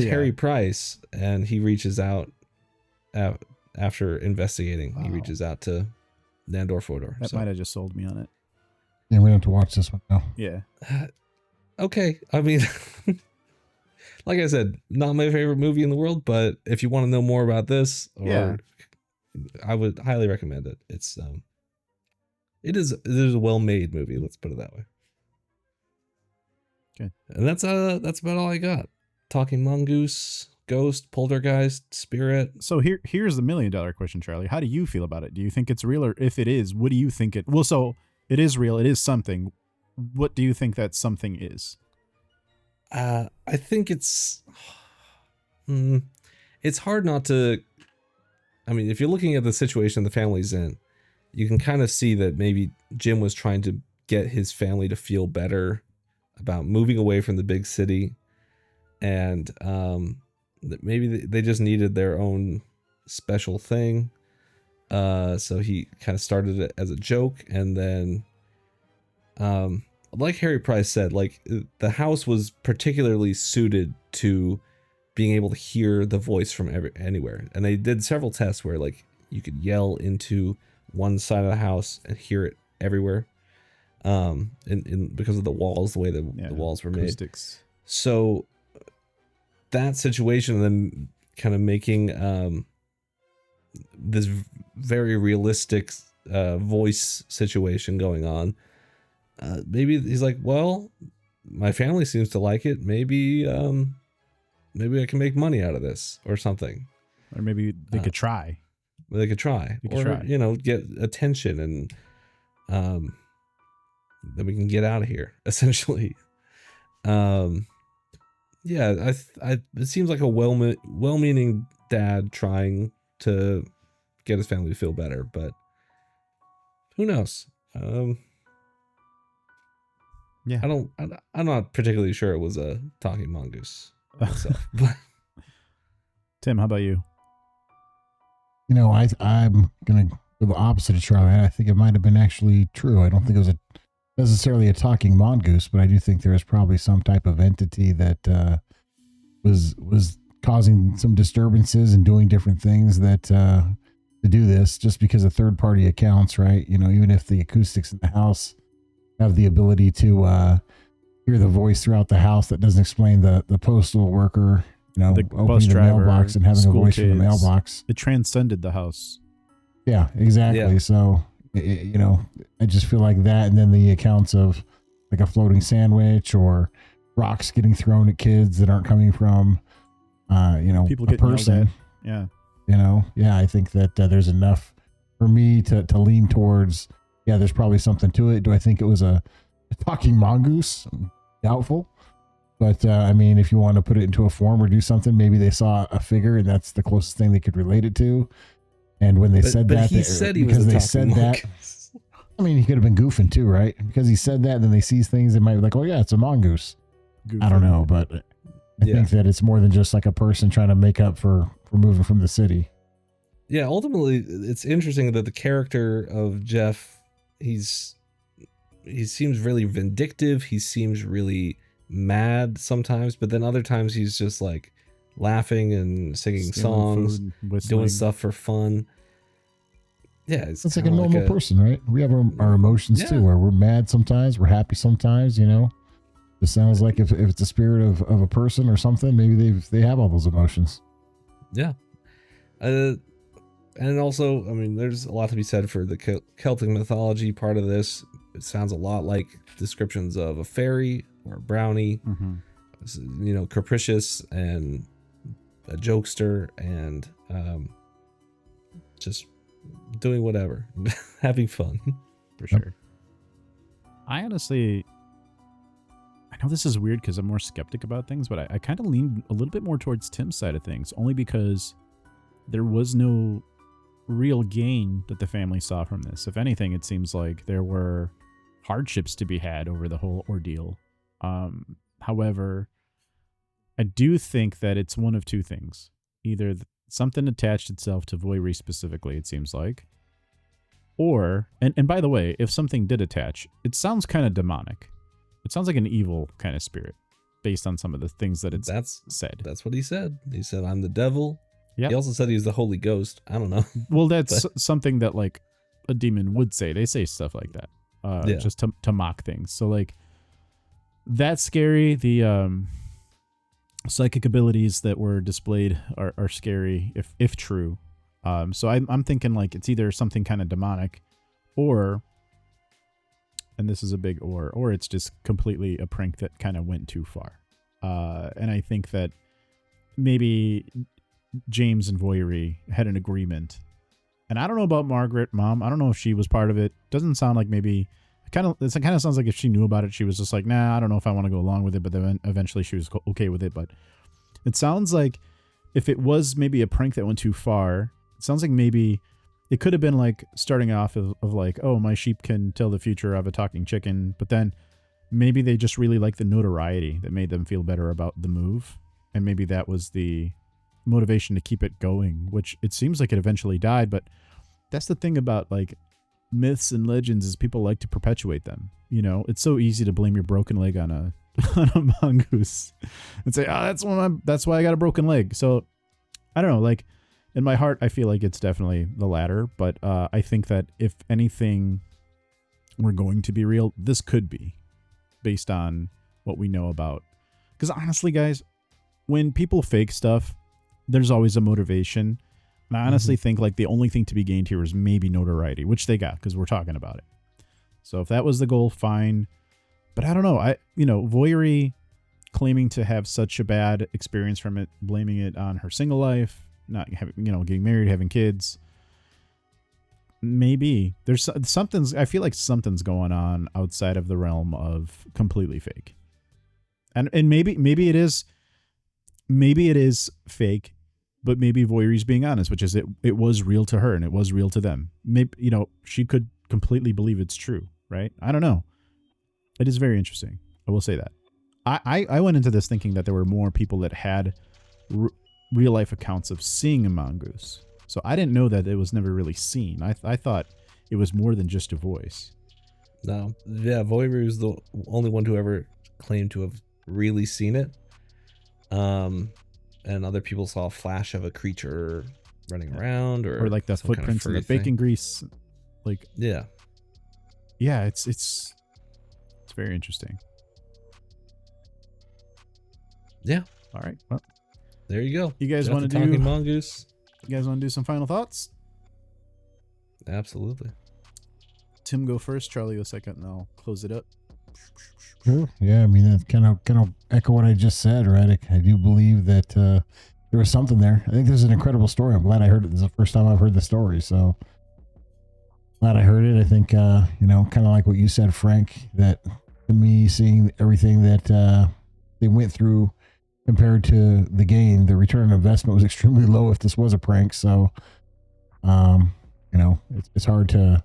A: Harry Price, and he reaches out after investigating. Wow. He reaches out to Nandor Fodor.
D: That might have just sold me on it.
C: Yeah, we don't have to watch this one now.
D: Yeah.
A: Okay. I mean, like I said, not my favorite movie in the world, but if you want to know more about this, I would highly recommend it. It is a well-made movie. Let's put it that way.
D: Okay.
A: And that's about all I got. Talking mongoose, ghost, poltergeist, spirit.
D: So here's the $1 million question, Charlie. How do you feel about it? Do you think it's real, or if it is, what do you think it? Well, so it is real. It is something. What do you think that something is?
A: I think it's hard not to. I mean, if you're looking at the situation the family's in, you can kind of see that maybe Jim was trying to get his family to feel better about moving away from the big city, and that maybe they just needed their own special thing. So he kind of started it as a joke, and then, like Harry Price said, like the house was particularly suited to being able to hear the voice from anywhere. And they did several tests where like you could yell into one side of the house and hear it everywhere. Because of the walls, the way the walls were acoustics. Made. So that situation, then kind of making this very realistic voice situation going on. Maybe he's like, well, my family seems to like it. Maybe I can make money out of this or something.
D: Or maybe they could try.
A: They could try. Get attention, and then we can get out of here, essentially. It seems like a well-meaning dad trying to get his family to feel better, but who knows? I'm not particularly sure it was a talking mongoose myself.
D: Tim, how about you?
C: I'm gonna go the opposite of Charlie. I think it might have been actually true. I don't think it was necessarily a talking mongoose, but I do think there was probably some type of entity that was causing some disturbances and doing different things that to do this, just because of third-party accounts, right? Even if the acoustics in the house have the ability to hear the voice throughout the house, that doesn't explain the postal worker,
D: the
C: opening the mailbox and having a voice from the mailbox.
D: It transcended the house.
C: Yeah, exactly. Yeah. So, I just feel like that, and then the accounts of like a floating sandwich or rocks getting thrown at kids that aren't coming from,
D: people
C: a person.
D: Yeah.
C: I think that there's enough for me to lean towards. Yeah, there's probably something to it. Do I think it was a talking mongoose? Doubtful. But if you want to put it into a form or do something, maybe they saw a figure and that's the closest thing they could relate it to. And when they
A: But
C: said that,
A: he said he was
C: because
A: a
C: they
A: talking
C: said
A: mongoose.
C: that. I mean, he could have been goofing too, right? Because he said that, and then they see things, they might be like, "Oh yeah, it's a mongoose." I don't know, but I think that it's more than just like a person trying to make up for moving from the city.
A: Yeah, ultimately, it's interesting that the character of Gef, he seems really vindictive. He seems really mad sometimes, but then other times he's just like laughing and singing songs, doing stuff for fun. Yeah,
C: it's like a normal person, right? We have our emotions too, where we're mad sometimes, we're happy sometimes, you know. It sounds like if it's the spirit of a person or something, maybe they have all those emotions.
A: Yeah. And also, I mean, there's a lot to be said for the Celtic mythology part of this. It sounds a lot like descriptions of a fairy or a brownie, you know, capricious and a jokester and just doing whatever, having fun.
D: For sure. I honestly, I know this is weird because I'm more skeptic about things, but I kind of lean a little bit more towards Tim's side of things, only because there was no real gain that the family saw from this. If anything, it seems like there were hardships to be had over the whole ordeal. However, I do think that it's one of two things. Either something attached itself to Voiri specifically, it seems like, or, and by the way, if something did attach, it sounds kind of demonic. It sounds like an evil kind of spirit based on some of the things that it's said.
A: That's what he said. He said, "I'm the devil."
D: Yep.
A: He also said he's the Holy Ghost. I don't know.
D: Well, that's something that like a demon would say. They say stuff like that, just to mock things. So like, that's scary. The psychic abilities that were displayed are scary if true. So I'm thinking like it's either something kind of demonic, or, and this is a big or it's just completely a prank that kind of went too far. And I think that maybe James and Voiri had an agreement. And I don't know about Margaret, Mom. I don't know if she was part of it. Doesn't sound like maybe. It kind of sounds like if she knew about it, she was just like, nah, I don't know if I want to go along with it. But then eventually she was okay with it. But it sounds like if it was maybe a prank that went too far, it sounds like maybe it could have been like starting off of like, oh, my sheep can tell the future of a talking chicken. But then maybe they just really like the notoriety that made them feel better about the move. And maybe that was the motivation to keep it going, which it seems like it eventually died. But that's the thing about like myths and legends, is people like to perpetuate them. You know, it's so easy to blame your broken leg on a mongoose and say, oh, that's why I got a broken leg. So I don't know, like in my heart, I feel like it's definitely the latter. But I think that if anything were going to be real, this could be, based on what we know about. Because honestly, guys, when people fake stuff, there's always a motivation. And I honestly think like the only thing to be gained here is maybe notoriety, which they got because we're talking about it. So if that was the goal, fine. But I don't know. Voiri claiming to have such a bad experience from it, blaming it on her single life, not having, getting married, having kids. Maybe there's I feel like something's going on outside of the realm of completely fake. And maybe it is fake, but maybe Voiri's being honest, which is it was real to her and it was real to them. Maybe, she could completely believe it's true, right? I don't know. It is very interesting. I will say that. I went into this thinking that there were more people that had real life accounts of seeing a mongoose. So I didn't know that it was never really seen. I thought it was more than just a voice.
A: No. Yeah, Voiri was the only one to ever claim to have really seen it. And other people saw a flash of a creature running around, or
D: like the footprints in the bacon grease. Like, yeah, it's very interesting.
A: Yeah.
D: All right. Well,
A: there you go.
D: You guys want to do
A: Talking Mongoose?
D: You guys want to do some final thoughts?
A: Absolutely.
D: Tim, go first. Charlie, go second, and I'll close it up.
C: Sure. Yeah, I mean, that kind of echo what I just said, right? I do believe that there was something there. I think this is an incredible story. I'm glad I heard it. This is the first time I've heard the story, so glad I heard it. I think, kind of like what you said, Frank, that to me, seeing everything that they went through compared to the gain, the return on investment was extremely low if this was a prank. So You know, it's hard to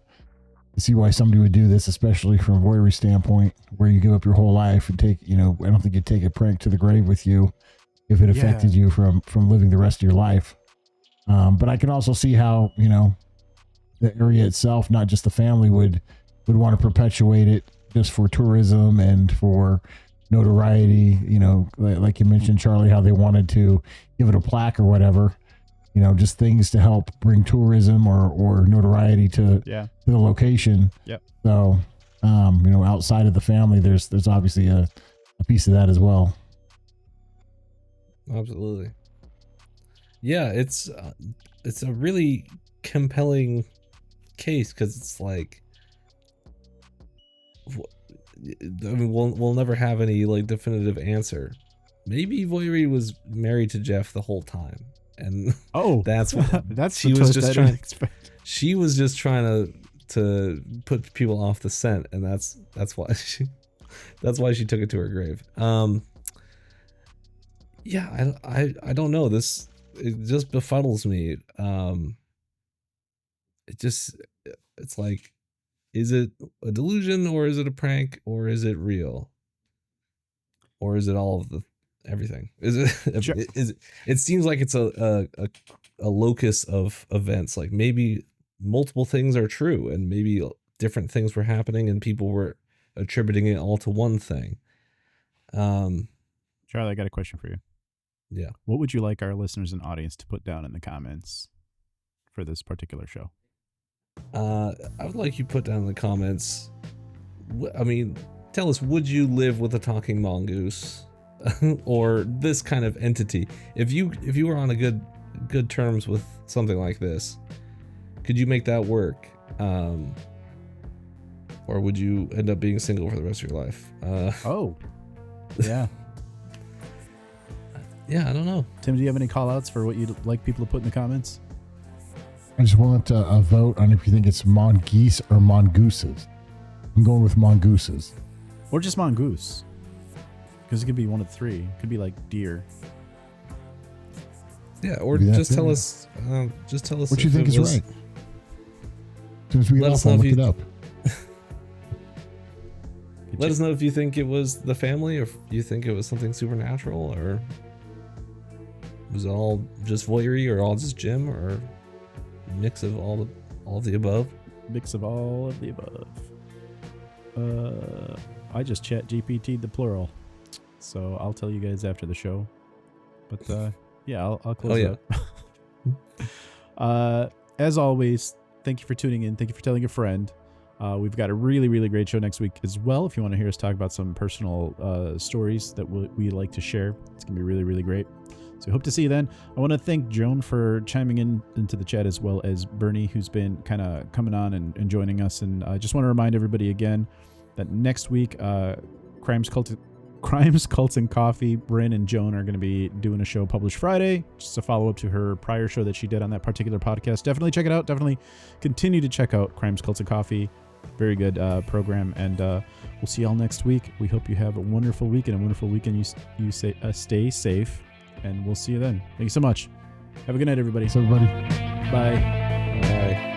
C: see why somebody would do this, especially from a voyeury standpoint, where you give up your whole life and take, you know, I don't think you'd take a prank to the grave with you if it affected you from living the rest of your life. But I can also see how, you know, the area itself, not just the family, would want to perpetuate it just for tourism and for notoriety. You know, like you mentioned, Charlie, how they wanted to give it a plaque or whatever. You know, just things to help bring tourism or notoriety to the location.
D: Yep.
C: So, you know, outside of the family, there's obviously a piece of that as well.
A: Absolutely. Yeah, it's a really compelling case because it's like, I mean, we'll never have any like definitive answer. Maybe Voyeury was married to Gef the whole time. And that's she was just trying. She was just trying to put people off the scent, and that's why she took it to her grave. Yeah, I don't know. It just befuddles me. It's like, is it a delusion or is it a prank or is it real, or is it all of the everything? Is it it seems like it's a locus of events. Like maybe multiple things are true and maybe different things were happening and people were attributing it all to one thing.
D: Charlie, I got a question for you.
A: Yeah.
D: What would you like our listeners and audience to put down in the comments for this particular show?
A: I would like you put down in the comments, I mean, tell us, would you live with a talking mongoose? Or this kind of entity? If you were on a good terms with something like this, could you make that work? Or would you end up being single for the rest of your life?
D: Yeah.
A: Yeah, I don't know.
D: Tim, do you have any call outs for what you'd like people to put in the comments?
C: I just want a vote on if you think it's mongoose or mongooses. I'm going with mongooses.
D: Or just mongoose. Because it could be one of the three. It could be like deer.
A: Yeah, or just tell us. Just tell us
C: what you think is right. As soon as we get off, I'll look it up.
A: Let us know if you think it was the family, or if you think it was something supernatural, or was it all just voyeury, or all just Jim, or a mix of all of the above.
D: Mix of all of the above. I just chat GPT'd the plural. So I'll tell you guys after the show. But yeah, I'll close it up. As always, thank you for tuning in. Thank you for telling a friend. We've got a really, really great show next week as well. If you want to hear us talk about some personal stories that we like to share, it's going to be really, really great. So I hope to see you then. I want to thank Joan for chiming into the chat, as well as Bernie, who's been kind of coming on and joining us. And I just want to remind everybody again that next week, Crimes, Cults, and Coffee, Bryn and Joan are going to be doing a show published Friday, just a follow-up to her prior show that she did on that particular podcast. Definitely check it out. Definitely continue to check out Crimes, Cults, and Coffee. Very good program, and we'll see y'all next week. We hope you have a wonderful week and a wonderful weekend. You stay safe, and we'll see you then. Thank you so much. Have a good night, everybody.
C: Thanks, everybody.
D: Bye.
A: Bye.